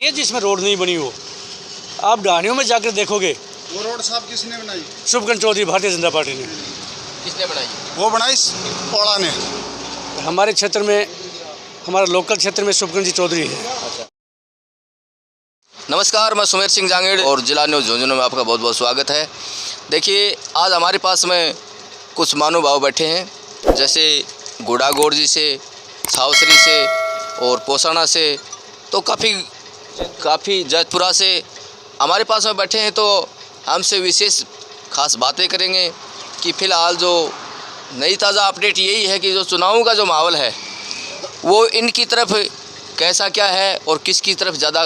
ये जिसमें रोड नहीं बनी हो, आप ढाणियों में जाकर देखोगे। वो रोड साहब किसने बनाई? शुभकरण चौधरी, भारतीय जनता पार्टी ने। किसने बनाई? वो बनाई ओला ने। हमारे क्षेत्र में, हमारा लोकल क्षेत्र में शुभकरण जी चौधरी है। नमस्कार, मैं सुमेर सिंह जांगीड़ और जिला न्यूज़ झुंझुनू में आपका बहुत बहुत स्वागत है। देखिए, आज हमारे पास में कुछ महानुभाव बैठे हैं, जैसे गुड़ागोड़ जी से, छावसरी से और पोसाना से, तो काफ़ी जैतपुरा से हमारे पास में बैठे हैं। तो हमसे विशेष खास बातें करेंगे कि फ़िलहाल जो नई ताज़ा अपडेट यही है कि जो चुनावों का जो माहौल है वो इनकी तरफ कैसा क्या है और किसकी तरफ ज़्यादा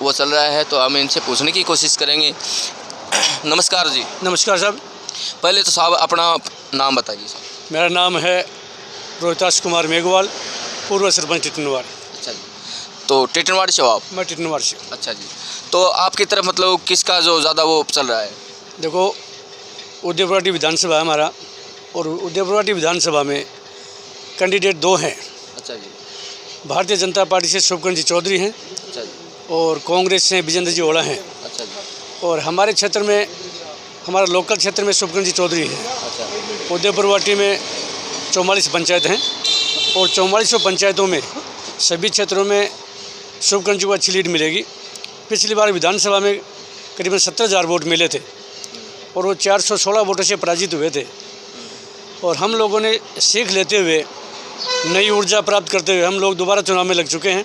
वो चल रहा है, तो हम इनसे पूछने की कोशिश करेंगे। नमस्कार जी। नमस्कार साहब। पहले तो साहब अपना नाम बताइए साहब। मेरा नाम है रोहिताश कुमार मेघवाल, पूर्व सरपंच टिटनवाड़। अच्छा जी, तो टिटनवाड़ से हो आप? मैं टिटनवाड़ से। अच्छा जी, तो आपकी तरफ मतलब किसका जो ज़्यादा वो चल रहा है? देखो, उदयपुर विधानसभा है हमारा, और उदयपुर विधानसभा में कैंडिडेट दो हैं। अच्छा जी। भारतीय जनता पार्टी से शुभकरण जी चौधरी हैं। अच्छा जी। और कांग्रेस से विजेंद्र जी ओला हैं। अच्छा जी। और हमारे क्षेत्र में, हमारा लोकल क्षेत्र में शुभकरण जी चौधरी हैं। अच्छा। उदयपुर में 44 पंचायत हैं और 4400 पंचायतों में सभी क्षेत्रों में शुभकरण जी को अच्छी लीड मिलेगी। पिछली बार विधानसभा में करीबन 70,000 वोट मिले थे और वो 416 वोटों से पराजित हुए थे। और हम लोगों ने सीख लेते हुए, नई ऊर्जा प्राप्त करते हुए हम लोग दोबारा चुनाव में लग चुके हैं।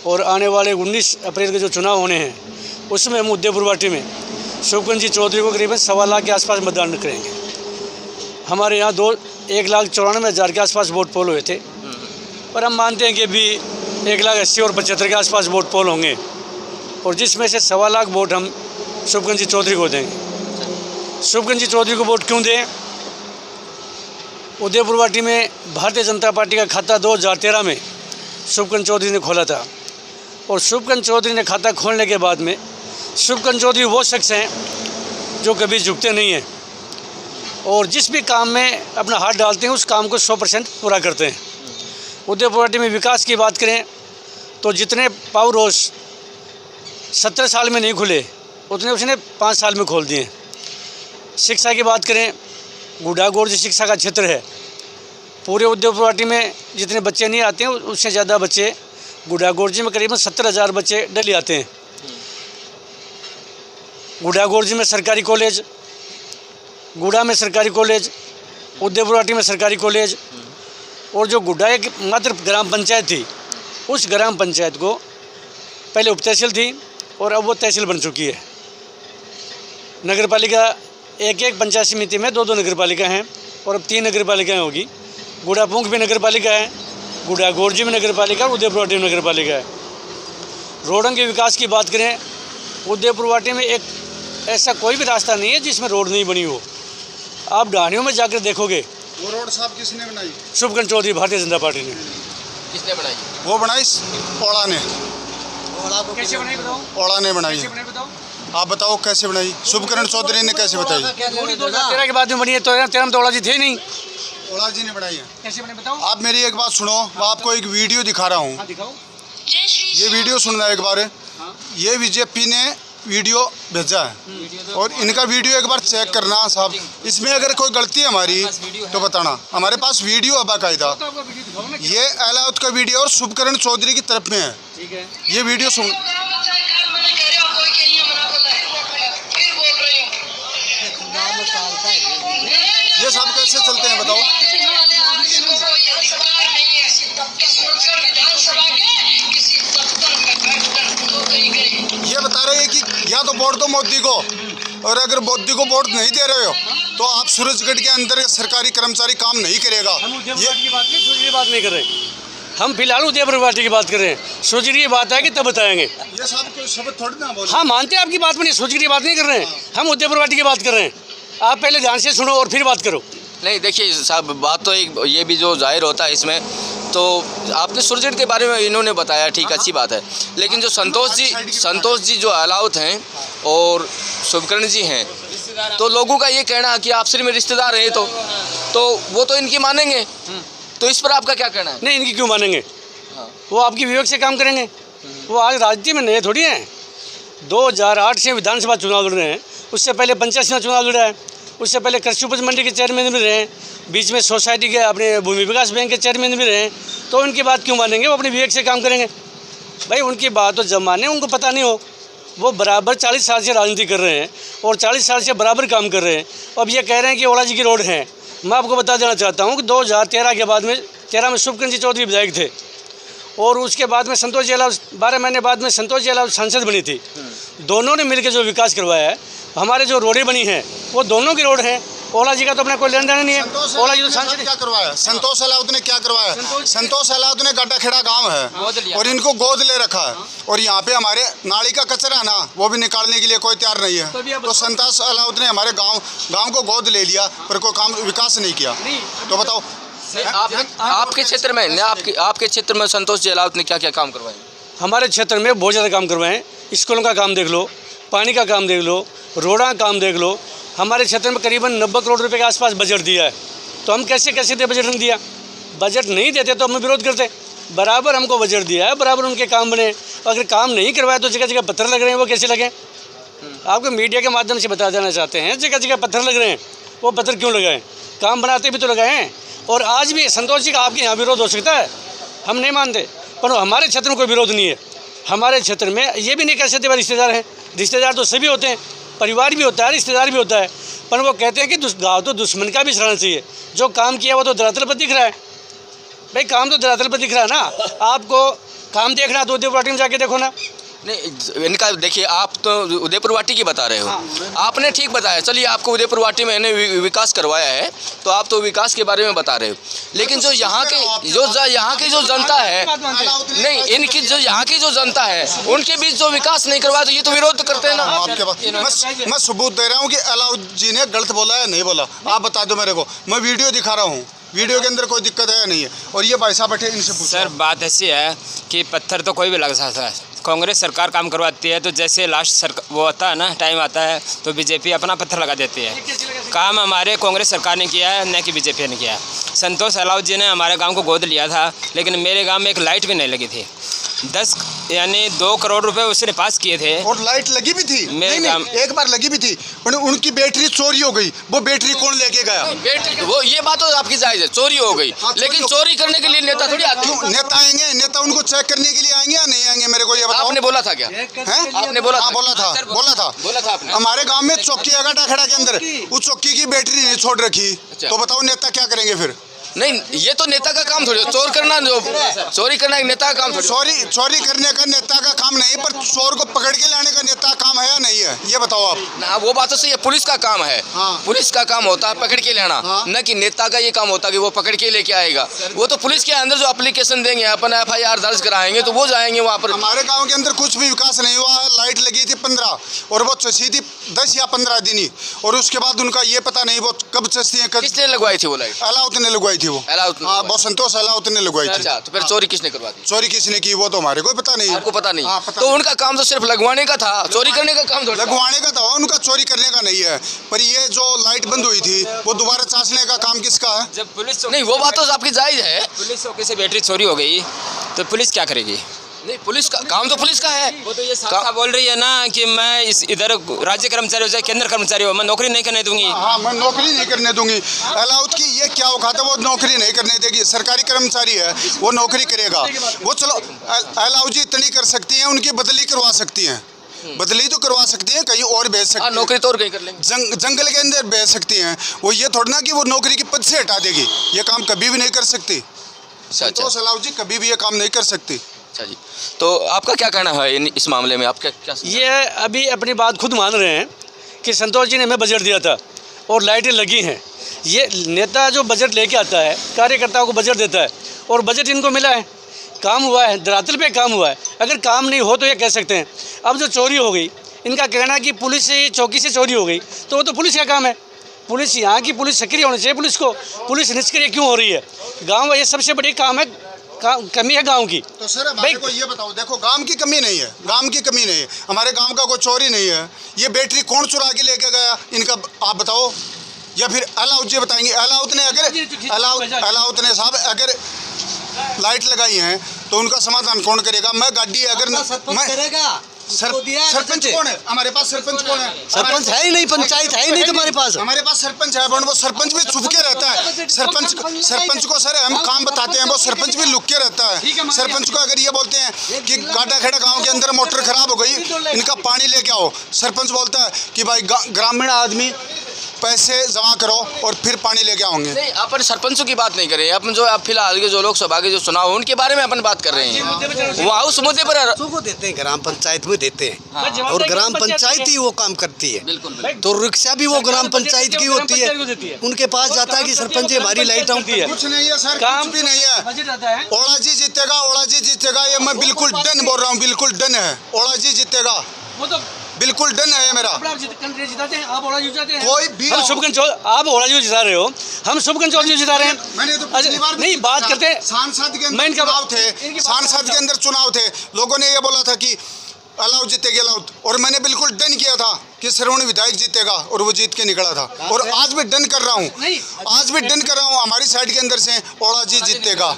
और आने वाले 19 अप्रैल के जो चुनाव होने हैं उसमें हम उदयपुर में शुभकरण जी चौधरी को करीबन 1.25 लाख के आसपास मतदान करेंगे। हमारे यहाँ 1,94,000 के आसपास वोट पोल हुए थे, पर हम मानते हैं कि अभी 1,80,000 और 75 के आसपास वोट पोल होंगे, और जिसमें से 1.25 लाख वोट हम शुभकरण जी चौधरी को देंगे। शुभकरण जी चौधरी को वोट क्यों दें? उदयपुर में भारतीय जनता पार्टी का खाता 2013 में शुभकरण चौधरी ने खोला था, और शुभकरण चौधरी ने खाता खोलने के बाद में शुभकरण चौधरी वो शख्स हैं जो कभी झुकते नहीं हैं और जिस भी काम में अपना हाथ डालते हैं उस काम को 100% पूरा करते हैं। उदयपुर में विकास की बात करें तो जितने पावर हाउस 17 साल में नहीं खुले उतने उसने 5 साल में खोल दिए। शिक्षा की बात करें, गुड़ागोड़ जो शिक्षा का क्षेत्र है, पूरे उदयपुर में जितने बच्चे नहीं आते हैं उससे ज़्यादा बच्चे गुड़ागोड़ में करीबन 70,000 बच्चे डेली आते हैं। गुड़ागोड़ में सरकारी कॉलेज, गुड़ा में सरकारी कॉलेज, उदयपुर में सरकारी कॉलेज, और जो गुड़ा एक मात्र ग्राम पंचायत थी उस ग्राम पंचायत को पहले उप तहसील थी और अब वो तहसील बन चुकी है। नगर पालिका एक पंचायत समिति में 2 नगर पालिका हैं और अब 3 नगर पालिकाएँ होगी। गुड़ापुंख भी नगर पालिका है, गुड़ागोड़ में नगर पालिका और उदयपुर में नगर पालिका है। रोडों के विकास की बात करें, उदयपुर में एक ऐसा कोई भी रास्ता नहीं है जिसमें रोड नहीं बनी हो। आप ढाणियों में जाकर देखोगे। वो रोड साहब किसने बनाई? शुभकरण चौधरी, भारतीय जनता पार्टी ने। किसने बनाई? वो बनाई ओला ने। कैसे बनाई बताओ? ओला ने बनाई। कैसे बनाई बताओ? आप बताओ कैसे बनाई? शुभकरण चौधरी ने कैसे बताई? 2013 के बाद में बनी है, तो 13 में तो ओला जी थे नहीं। ओला जी ने बनाई है। कैसे बने बताओ? आप मेरी एक बात सुनो, मैं आपको एक वीडियो दिखा रहा हूँ। दिखाओ। ये वीडियो सुनना एक बार। ये बीजेपी ने वीडियो भेजा है और इनका वीडियो एक बार चेक करना साहब। इसमें अगर कोई गलती है हमारी तो बताना। हमारे पास वीडियो है बाकायदा। ये अलाउद का वीडियो और शुभकरण चौधरी की तरफ में है। ठीक है, ये वीडियो सुन। ये सब कैसे चलते हैं बताओ? ये बता रहे हैं कि या तो वोट दो मोदी को, और अगर मोदी को वोट नहीं दे रहे हो तो आप सूरजगढ़ के अंदर सरकारी कर्मचारी काम नहीं करेगा। हम उदयपुर की बात नहीं कर रहे। हम फिलहाल उदयपुर पार्टी की बात कर रहे हैं। सोचने की बात है कि तब बताएंगे। ये सब कोई शब्द थोड़ी ना बोले। हाँ, मानते हैं आपकी बात में, नहीं सोचने की बात नहीं कर रहे हैं। हम उदयपुर पार्टी की बात कर रहे हैं। आप पहले ध्यान से सुनो और फिर बात करो। नहीं, देखिए साहब, बात तो एक ये भी जो जाहिर होता है इसमें, तो आपने सुरजट के बारे में इन्होंने बताया, ठीक, अच्छी बात है। लेकिन जो संतोष जी जो अलाउत हैं और शुभकरण जी हैं, तो लोगों का ये कहना है कि आपसी में रिश्तेदार हैं, तो वो तो इनकी मानेंगे। तो इस पर आपका क्या कहना है? नहीं, इनकी क्यों मानेंगे? वो आपकी विवेक से काम करेंगे। वो आज राजनीति में नए थोड़ी हैं। 2008 से विधानसभा चुनाव लड़ रहे हैं, उससे पहले पंचायत चुनाव लड़ा है, उससे पहले कृषि उपज मंडी के चेयरमैन भी रहे हैं, बीच में सोसाइटी के अपने भूमि विकास बैंक के चेयरमैन भी रहे हैं। तो उनकी बात क्यों मानेंगे? वो अपने विवेक से काम करेंगे। भाई उनकी बात तो जब माने, उनको पता नहीं हो। वो बराबर 40 साल से राजनीति कर रहे हैं और 40 साल से बराबर काम कर रहे हैं। अब ये कह रहे हैं कि ओला जी की रोड है। मैं आपको बता देना चाहता हूँ कि 2013 के बाद में 13 में शुभकरण जी चौधरी विधायक थे और उसके बाद में संतोष जेलाव 12 महीने बाद में संतोष जेलाव सांसद बनी थी। दोनों ने मिलकर जो विकास करवाया है, हमारे जो रोडें बनी हैं वो दोनों की रोड हैं। ओला जी का तो अपना कोई लेन देन नहीं है। ओला जी तो सांसद क्या करवाया? संतोष अहलावत ने क्या करवाया? संतोष अहलावत ने गड्ढा खेड़ा गांव है और इनको गोद ले रखा है और यहाँ पे हमारे नाली का कचरा ना वो भी निकालने के लिए कोई तैयार नहीं है। तो संतोष अहलावत ने हमारे गांव को गोद ले लिया पर कोई काम विकास नहीं किया। तो बताओ आपके क्षेत्र में आपके क्षेत्र में संतोष जेलावत ने क्या क्या काम करवाए? हमारे क्षेत्र में बहुत ज़्यादा काम करवाए हैं। स्कूलों का काम देख लो, पानी का काम देख लो, रोडा का काम देख लो। हमारे क्षेत्र में करीबन 90 करोड़ रुपए के आसपास बजट दिया है। तो हम कैसे दे? बजट नहीं दिया। बजट नहीं देते तो हम विरोध करते। बराबर हमको बजट दिया है, बराबर उनके काम बने। अगर काम नहीं करवाए तो जगह जगह पत्थर लग रहे हैं, वो कैसे लगे? आपको मीडिया के माध्यम से बता देना चाहते हैं, जगह जगह पत्थर लग रहे हैं। वो पत्थर क्यों लगाएं? काम बनाते भी तो लगाए हैं। और आज भी संतोष जी का आपके यहाँ विरोध हो सकता है, हम नहीं मानते, पर हमारे क्षेत्र में कोई विरोध नहीं है। हमारे क्षेत्र में ये भी नहीं कह सकते रिश्तेदार हैं। रिश्तेदार तो सभी होते हैं, परिवार भी होता है, रिश्तेदार भी होता है। पर वो कहते हैं कि गाँव तो दुश्मन का भी सराहना चाहिए। जो काम किया वो तो धरातल पर दिख रहा है। भाई काम तो धरातल पर दिख रहा है ना। आपको काम देखना तो उदयपुर वाटी में जाके देखो ना। नहीं, इनका देखिए, आप तो उदयपुर वाटी की बता रहे हो। आपने ठीक बताया, चलिए आपको उदयपुर वाटी में इन्हें विकास करवाया है तो आप तो विकास के बारे में बता रहे हो। लेकिन जो यहाँ की जो जनता है, नहीं, इनकी जो यहाँ की जो जनता है उनके बीच जो विकास नहीं करवाया तो ये तो विरोध करते हैं ना। आपके पास मैं सबूत दे रहा हूँ कि अलाउद्दीन जी ने गलत बोला है, नहीं बोला। आप बता दो मेरे को, मैं वीडियो दिखा रहा हूँ, वीडियो के अंदर कोई दिक्कत है नहीं है। और ये भाई साहब बैठे, इनसे पूछो। सर बात ऐसी है कि पत्थर तो कोई भी लग सकता है। कांग्रेस सरकार काम करवाती है तो जैसे लास्ट वो आता है ना, टाइम आता है तो बीजेपी अपना पत्थर लगा देती है। काम हमारे कांग्रेस सरकार ने किया है, न कि बीजेपी ने किया है। संतोष अहलावत जी ने हमारे गांव को गोद लिया था, लेकिन मेरे गांव में एक लाइट भी नहीं लगी थी। 2 करोड़ रुपए उसने पास किए थे और लाइट लगी भी थी। नहीं, एक बार लगी भी थी, पर उनकी बैटरी चोरी हो गई। वो बैटरी कौन लेके गया? बैटरी, वो ये बात तो आपकी जायज़ है, चोरी हो गई। लेकिन चोरी करने के लिए नेता थोड़ी आते हैं। नेता आएंगे, नेता उनको चेक करने के लिए आएंगे या नहीं आएंगे? मेरे को ये बताओ। आपने बोला था क्या? आपने बोला था? बोला था आपने। हमारे गांव में चौकी है गड्ढा के अंदर, उस चौकी की बैटरी नहीं छोड़ रखी। तो बताओ नेता क्या करेंगे फिर? नहीं, ये तो नेता का काम थोड़ी है। चोर करना, जो चोरी करना एक नेता का काम थोड़ी। चोरी करने का नेता का काम नहीं, पर चोर को पकड़ के लाने का नेता का काम है या नहीं है? ये बताओ आप ना। वो बात तो सही है, पुलिस का काम है। हाँ। पुलिस का काम होता है पकड़ के लेना। हाँ। न कि नेता का ये काम होता है कि वो पकड़ के लेके आएगा। वो तो पुलिस के अंदर जो एप्लीकेशन देंगे, अपन FIR दर्ज कराएंगे तो वो जाएंगे वहाँ पर। हमारे गाँव के अंदर कुछ भी विकास नहीं हुआ है। लाइट लगी थी 15 और वो चसी थी 10 या 15 दिन ही, और उसके बाद उनका ये पता नहीं वो कब चसती है। किसने लगवाई थी वो लाइट? अहलावत ने लगवाई थी। वो वो संतोष अहलावत ने लगवाई थी। अच्छा, तो फिर चोरी किसने करवा दी? चोरी किसने की वो तो हमारे को पता नहीं। आपको पता नहीं? पता तो उनका काम तो सिर्फ लगवाने का था, चोरी करने का काम थोड़ा। लगवाने का था, उनका चोरी करने का नहीं है। पर ये जो लाइट बंद हुई थी वो दोबारा चांसने का काम किसका है? जब पुलिस नहीं, वो बात तो आपकी जायज़ है। पुलिस चौकी से बैटरी चोरी हो गई तो पुलिस क्या करेगी? नहीं, पुलिस का काम तो पुलिस का है। वो तो ये साफ बोल रही है ना कि मैं इधर राज्य कर्मचारी हो चाहे केंद्र कर्मचारी हो, मैं नौकरी नहीं करने दूंगी। हाँ, मैं नौकरी नहीं करने दूंगी। अहलावत की ये क्या औकात है? वो नौकरी नहीं करने देगी। सरकारी कर्मचारी है, वो नौकरी करेगा। वो चलो अहलावत जी इतनी कर सकती हैं, उनकी बदली करवा सकती हैं। बदली तो करवा सकती हैं, कहीं और भेज सकती हैं। नौकरी तो और कहीं कर लेंगे, जंगल के अंदर भेज सकती हैं। वो ये थोड़ा ना कि वो नौकरी की पद से हटा देगी। ये काम कभी भी नहीं कर सकती। संतोष अहलावत जी कभी भी ये काम नहीं कर सकती। अच्छा जी, तो आपका क्या कहना है इस मामले में? आप क्या ये अभी अपनी बात खुद मान रहे हैं कि संतोष जी ने हमें बजट दिया था और लाइटें लगी हैं। ये नेता जो बजट लेके आता है, कार्यकर्ताओं को बजट देता है और बजट इनको मिला है, काम हुआ है, धरातल पे काम हुआ है। अगर काम नहीं हो तो ये कह सकते हैं। अब जो चोरी हो गई, इनका कहना है कि पुलिस से चौकी से चोरी हो गई, तो वो तो पुलिस का काम है। पुलिस, यहाँ की पुलिस सक्रिय होनी चाहिए। पुलिस को पुलिस निष्क्रिय क्यों हो रही है? गाँव ये सबसे बड़ी काम है, कमी है गांव की। तो सर भाई को ये बताओ, देखो गांव की कमी नहीं है, गांव की कमी नहीं है। हमारे गांव का कोई चोरी नहीं है। ये बैटरी कौन चुरा के लेके गया इनका, आप बताओ, या फिर अहलावत जी बताएंगे? अहलावत ने अगर अहलावत ने साहब अगर लाइट लगाई हैं तो उनका समाधान कौन करेगा? मैं गाड़ी अगर मैं करेगा सरपंच कौन है? हमारे पास सरपंच कौन है? सरपंच है ही नहीं, पंचायत है ही नहीं तुम्हारे पास। हमारे पास सरपंच है, वो सरपंच भी छुप के रहता है। सरपंच को सर हम काम बताते हैं, वो सरपंच भी लुक के रहता है। सरपंच को अगर ये बोलते हैं कि गाटा खेड़ा गांव के अंदर मोटर खराब हो गई, इनका पानी लेके आओ, सरपंच बोलता है कि भाई ग्रामीण आदमी पैसे जमा करो और फिर पानी लेके आओगे। नहीं, अपन सरपंचों की बात नहीं कर रहे हैं, अपन जो अब फिलहाल के जो लोकसभा के जो चुनाव है उनके बारे में अपन बात कर रहे हैं। वहाँ उस मुद्दे पर को देते हैं, ग्राम पंचायत में देते हैं और ग्राम पंचायत ही वो काम करती है। बिल्कुल तो रिक्शा भी वो ग्राम पंचायत की होती है, उनके पास जाता है कि सरपंच जी हमारी लाइट होती है। कुछ नहीं है सर, कुछ भी नहीं है। ओला जी जीतेगा, ओला जी जीतेगा, ये मैं बिल्कुल डन बोल रहा हूँ, बिल्कुल डन है। ओला जी जीतेगा, बिल्कुल डन है मेरा। कोई भी हम शुभकंज आप ओला जी जिता रहे हो, हम शुभकंज चौधरी जी जिता रहे हैं। मैंने तो पिछली बार नहीं बात करते हैं सांसद के मैं अंदर इनका चुनाव थे, सांसद के अंदर चुनाव थे, लोगों ने ये बोला था कि अलाउ जीतेगा अलाउ, और मैंने बिल्कुल डन किया था कि श्रवण विधायक जीतेगा और वो जीत के निकला था। और आज भी डन कर रहा हूँ, आज भी डन कर रहा हूँ, हमारी साइड के अंदर से ओला जी जीतेगा।